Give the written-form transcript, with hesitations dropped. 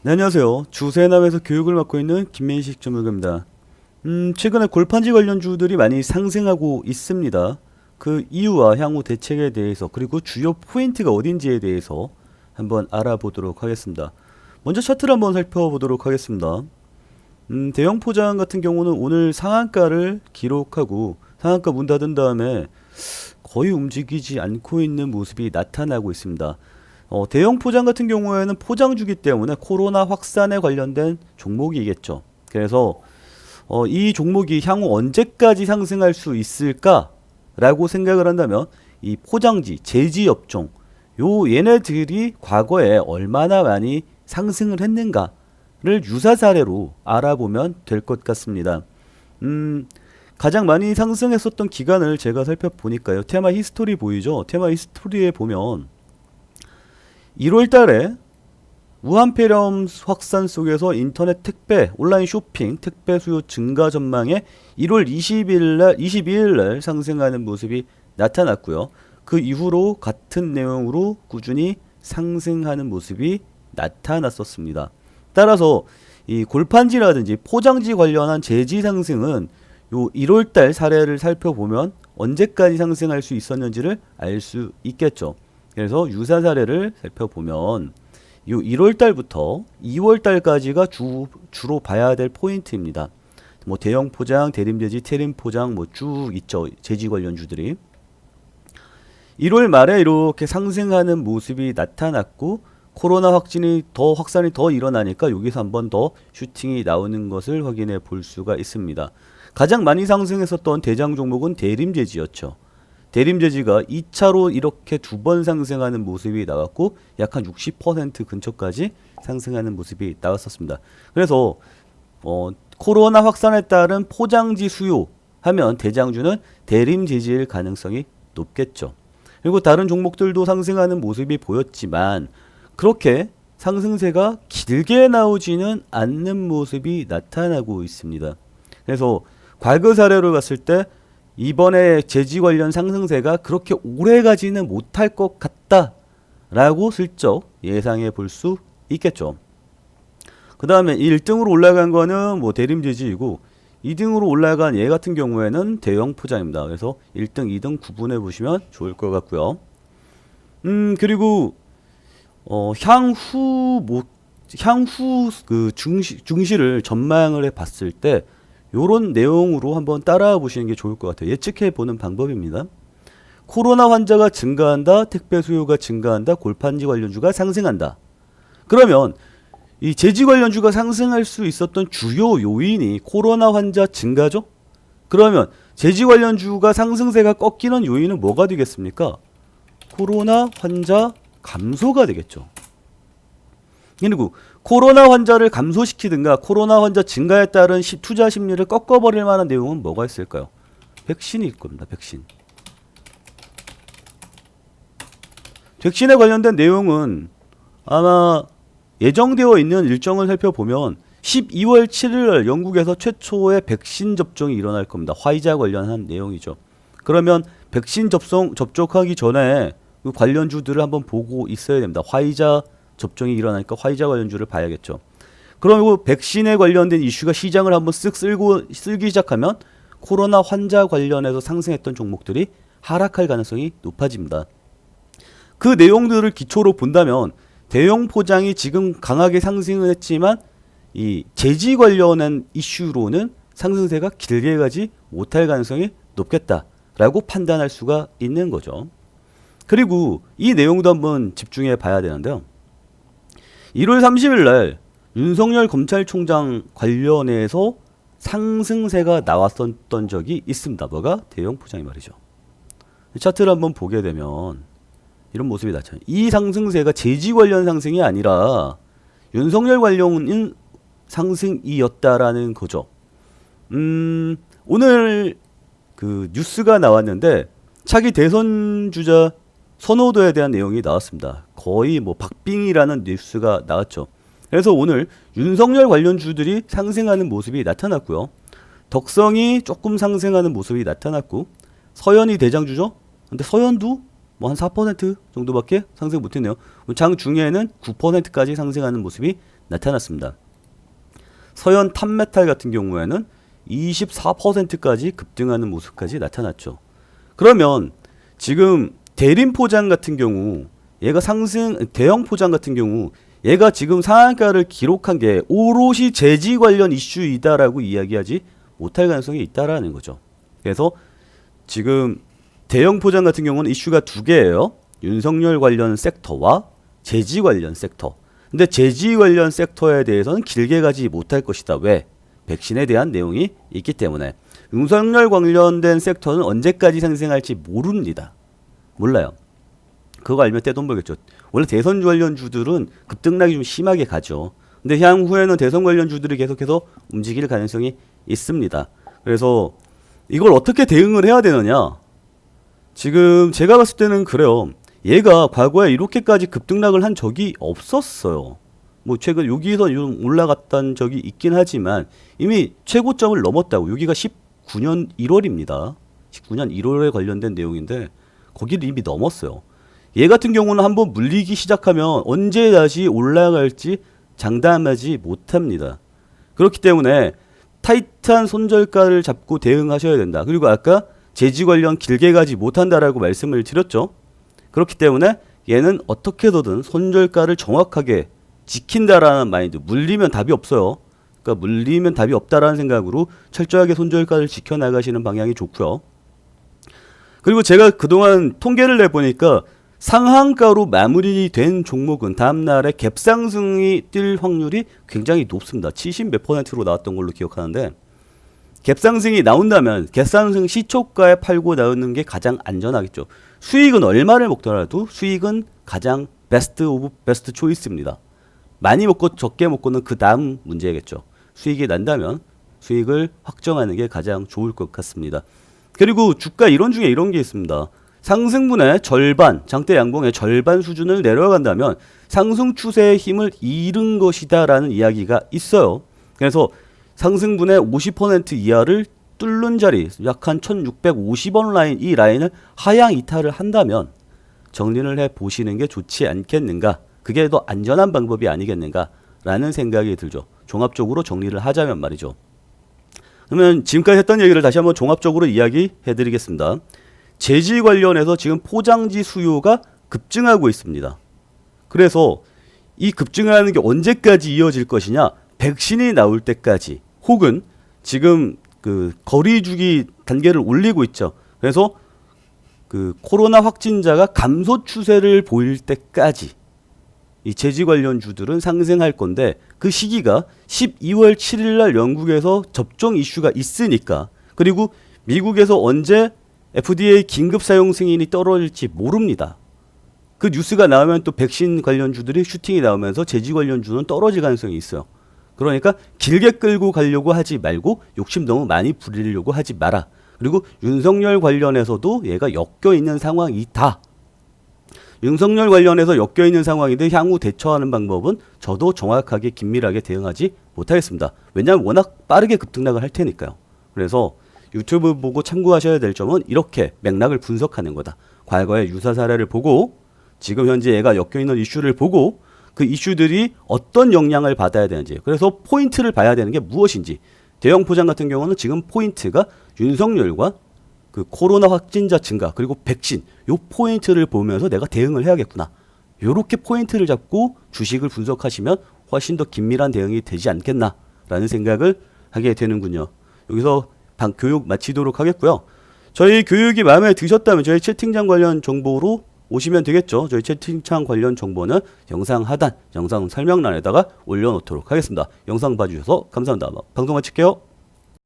네, 안녕하세요. 주세남에서 교육을 맡고 있는 김민식 전문가입니다. 최근에 골판지 관련주들이 많이 상승하고 있습니다. 그 이유와 향후 대책에 대해서 그리고 주요 포인트가 어딘지에 대해서 한번 알아보도록 하겠습니다. 먼저 차트를 한번 살펴보도록 하겠습니다. 대형 포장 같은 경우는 오늘 상한가를 기록하고 상한가 문 닫은 다음에 거의 움직이지 않고 있는 모습이 나타나고 있습니다. 대형 포장 같은 경우에는 포장주기 때문에 코로나 확산에 관련된 종목이겠죠. 그래서 이 종목이 향후 언제까지 상승할 수 있을까라고 생각을 한다면 이 포장지, 제지 업종 얘네들이 과거에 얼마나 많이 상승을 했는가를 유사 사례로 알아보면 될 것 같습니다. 가장 많이 상승했었던 기간을 제가 살펴보니까요. 테마 히스토리 보이죠? 테마 히스토리에 보면 1월 달에 우한 폐렴 확산 속에서 인터넷 택배, 온라인 쇼핑, 택배 수요 증가 전망에 1월 22일 날 상승하는 모습이 나타났고요. 그 이후로 같은 내용으로 꾸준히 상승하는 모습이 나타났었습니다. 따라서 이 골판지라든지 포장지 관련한 재지 상승은 요 1월 달 사례를 살펴보면 언제까지 상승할 수 있었는지를 알 수 있겠죠. 그래서 유사 사례를 살펴보면 요 1월 달부터 2월 달까지가 주로 봐야 될 포인트입니다. 뭐 대형 포장, 대림제지, 테림 포장 뭐 쭉 있죠. 제지 관련주들이. 1월 말에 이렇게 상승하는 모습이 나타났고 코로나 확산이 더 일어나니까 여기서 한 번 더 슈팅이 나오는 것을 확인해 볼 수가 있습니다. 가장 많이 상승했었던 대장 종목은 대림제지였죠. 대림제지가 2차로 이렇게 두 번 상승하는 모습이 나왔고 약 한 60% 근처까지 상승하는 모습이 나왔었습니다. 그래서 코로나 확산에 따른 포장지 수요 하면 대장주는 대림제지일 가능성이 높겠죠. 그리고 다른 종목들도 상승하는 모습이 보였지만 그렇게 상승세가 길게 나오지는 않는 모습이 나타나고 있습니다. 그래서 과거 사례를 봤을 때 이번에 제지 관련 상승세가 그렇게 오래 가지는 못할 것 같다라고 슬쩍 예상해 볼 수 있겠죠. 그 다음에 1등으로 올라간 거는 뭐 대림제지이고 2등으로 올라간 얘 같은 경우에는 대형 포장입니다. 그래서 1등, 2등 구분해 보시면 좋을 것 같고요. 그리고 향후 그 증시를 전망을 해 봤을 때 요런 내용으로 한번 따라와 보시는 게 좋을 것 같아요. 예측해 보는 방법입니다. 코로나 환자가 증가한다, 택배 수요가 증가한다, 골판지 관련주가 상승한다. 그러면 이 제지 관련주가 상승할 수 있었던 주요 요인이 코로나 환자 증가죠? 그러면 제지 관련주가 상승세가 꺾이는 요인은 뭐가 되겠습니까? 코로나 환자 감소가 되겠죠. 그리고 코로나 환자를 감소시키든가 코로나 환자 증가에 따른 투자 심리를 꺾어버릴 만한 내용은 뭐가 있을까요? 백신일 겁니다. 백신. 백신에 관련된 내용은 아마 예정되어 있는 일정을 살펴보면 12월 7일 날 영국에서 최초의 백신 접종이 일어날 겁니다. 화이자 관련한 내용이죠. 그러면 백신 접촉하기 전에 그 관련주들을 한번 보고 있어야 됩니다. 화이자 접종이 일어나니까 화이자 관련주를 봐야겠죠. 그리고 백신에 관련된 이슈가 시장을 한번 쓱 쓸기 시작하면 코로나 환자 관련해서 상승했던 종목들이 하락할 가능성이 높아집니다. 그 내용들을 기초로 본다면 대형 포장이 지금 강하게 상승을 했지만 이 제지 관련한 이슈로는 상승세가 길게 가지 못할 가능성이 높겠다라고 판단할 수가 있는 거죠. 그리고 이 내용도 한번 집중해 봐야 되는데요. 1월 30일 날 윤석열 검찰총장 관련해서 상승세가 나왔었던 적이 있습니다. 뭐가? 대형 포장이 말이죠. 차트를 한번 보게 되면 이런 모습이 나타나요. 이 상승세가 제지 관련 상승이 아니라 윤석열 관련 상승이었다라는 거죠. 오늘 그 뉴스가 나왔는데 차기 대선 주자 선호도에 대한 내용이 나왔습니다. 거의 뭐 박빙이라는 뉴스가 나왔죠. 그래서 오늘 윤석열 관련주들이 상승하는 모습이 나타났고요. 덕성이 조금 상승하는 모습이 나타났고 서현이 대장주죠. 근데 서현도 뭐 한 4% 정도밖에 상승 못했네요. 장중에는 9%까지 상승하는 모습이 나타났습니다. 서현 탑메탈 같은 경우에는 24%까지 급등하는 모습까지 나타났죠. 그러면 지금 대림 포장 같은 경우 얘가 대형 포장 같은 경우 얘가 지금 상한가를 기록한 게 오롯이 재지 관련 이슈이다라고 이야기하지 못할 가능성이 있다라는 거죠. 그래서 지금 대형 포장 같은 경우는 이슈가 두 개예요. 윤석열 관련 섹터와 재지 관련 섹터. 근데 재지 관련 섹터에 대해서는 길게 가지 못할 것이다. 왜? 백신에 대한 내용이 있기 때문에. 윤석열 관련된 섹터는 언제까지 상승할지 모릅니다. 몰라요. 그거 알면 떼돈 벌겠죠. 원래 대선 관련주들은 급등락이 좀 심하게 가죠. 근데 향후에는 대선 관련주들이 계속해서 움직일 가능성이 있습니다. 그래서 이걸 어떻게 대응을 해야 되느냐? 지금 제가 봤을 때는 그래요. 얘가 과거에 이렇게까지 급등락을 한 적이 없었어요. 뭐 최근 여기서 좀 올라갔던 적이 있긴 하지만 이미 최고점을 넘었다고. 여기가 19년 1월입니다. 19년 1월에 관련된 내용인데 거기를 이미 넘었어요. 얘 같은 경우는 한번 물리기 시작하면 언제 다시 올라갈지 장담하지 못합니다. 그렇기 때문에 타이트한 손절가를 잡고 대응하셔야 된다. 그리고 아까 재지 관련 길게 가지 못한다라고 말씀을 드렸죠. 그렇기 때문에 얘는 어떻게 해서든 손절가를 정확하게 지킨다라는 마인드. 물리면 답이 없어요. 그러니까 물리면 답이 없다라는 생각으로 철저하게 손절가를 지켜나가시는 방향이 좋고요. 그리고 제가 그동안 통계를 내보니까 상한가로 마무리된 종목은 다음날에 갭상승이 뛸 확률이 굉장히 높습니다. 70 몇 %로 나왔던 걸로 기억하는데 갭상승이 나온다면 갭상승 시초가에 팔고 나오는 게 가장 안전하겠죠. 수익은 얼마를 먹더라도 수익은 가장 베스트 오브 베스트 초이스입니다. 많이 먹고 적게 먹고는 그 다음 문제겠죠. 수익이 난다면 수익을 확정하는 게 가장 좋을 것 같습니다. 그리고 주가 이론 중에 이런 게 있습니다. 상승분의 절반, 장대 양봉의 절반 수준을 내려간다면 상승 추세의 힘을 잃은 것이다 라는 이야기가 있어요. 그래서 상승분의 50% 이하를 뚫는 자리, 약 한 1650원 라인, 이 라인을 하향 이탈을 한다면 정리를 해 보시는 게 좋지 않겠는가. 그게 더 안전한 방법이 아니겠는가 라는 생각이 들죠. 종합적으로 정리를 하자면 말이죠. 그러면 지금까지 했던 얘기를 다시 한번 종합적으로 이야기해 드리겠습니다. 재지 관련해서 지금 포장지 수요가 급증하고 있습니다. 그래서 이 급증하는 게 언제까지 이어질 것이냐? 백신이 나올 때까지, 혹은 지금 그 거리두기 단계를 올리고 있죠. 그래서 그 코로나 확진자가 감소 추세를 보일 때까지 이 재지 관련주들은 상승할 건데, 그 시기가 12월 7일 날 영국에서 접종 이슈가 있으니까, 그리고 미국에서 언제 FDA 긴급 사용 승인이 떨어질지 모릅니다. 그 뉴스가 나오면 또 백신 관련주들이 슈팅이 나오면서 재지 관련주는 떨어질 가능성이 있어요. 그러니까 길게 끌고 가려고 하지 말고 욕심 너무 많이 부리려고 하지 마라. 그리고 윤석열 관련해서도 얘가 엮여있는 상황이다. 윤석열 관련해서 엮여있는 상황인데 향후 대처하는 방법은 저도 정확하게 긴밀하게 대응하지 못하겠습니다. 왜냐하면 워낙 빠르게 급등락을 할 테니까요. 그래서 유튜브 보고 참고하셔야 될 점은 이렇게 맥락을 분석하는 거다. 과거의 유사 사례를 보고 지금 현재 얘가 엮여있는 이슈를 보고 그 이슈들이 어떤 영향을 받아야 되는지, 그래서 포인트를 봐야 되는 게 무엇인지. 대형 포장 같은 경우는 지금 포인트가 윤석열과 그 코로나 확진자 증가 그리고 백신, 요 포인트를 보면서 내가 대응을 해야겠구나. 요렇게 포인트를 잡고 주식을 분석하시면 훨씬 더 긴밀한 대응이 되지 않겠나라는 생각을 하게 되는군요. 여기서 교육 마치도록 하겠고요. 저희 교육이 마음에 드셨다면 저희 채팅창 관련 정보로 오시면 되겠죠. 저희 채팅창 관련 정보는 영상 하단, 영상 설명란에다가 올려놓도록 하겠습니다. 영상 봐주셔서 감사합니다. 방송 마칠게요.